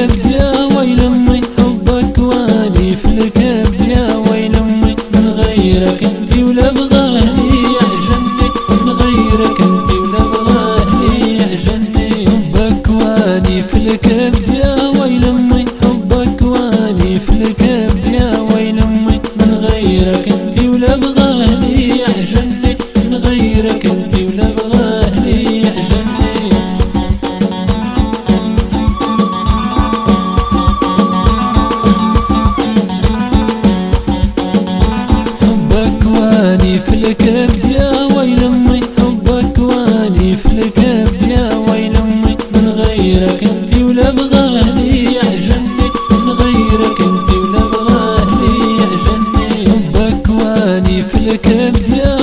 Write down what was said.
الكبد يا ويل امي، حبك واني في الكبد يا ويل امي، من غيرك انتي ولا بغاني يعجني، من غيرك انتي ولا بغاني يعجني. حبك واني في الكبد يا ويل امي، حبك واني في الكبد يا ويل امي، من غيرك انتي ولا بغاني يعجني، من غيرك انتي ولا بغاني يعجني. حبك واني في الكبد يا ويل امي، حبك واني في الكبد يا ويل امي، من غيرك انتي ولا بغاني يعجني، من غيرك انتي ولا بغاني يعجني. حبك واني في الكبد يا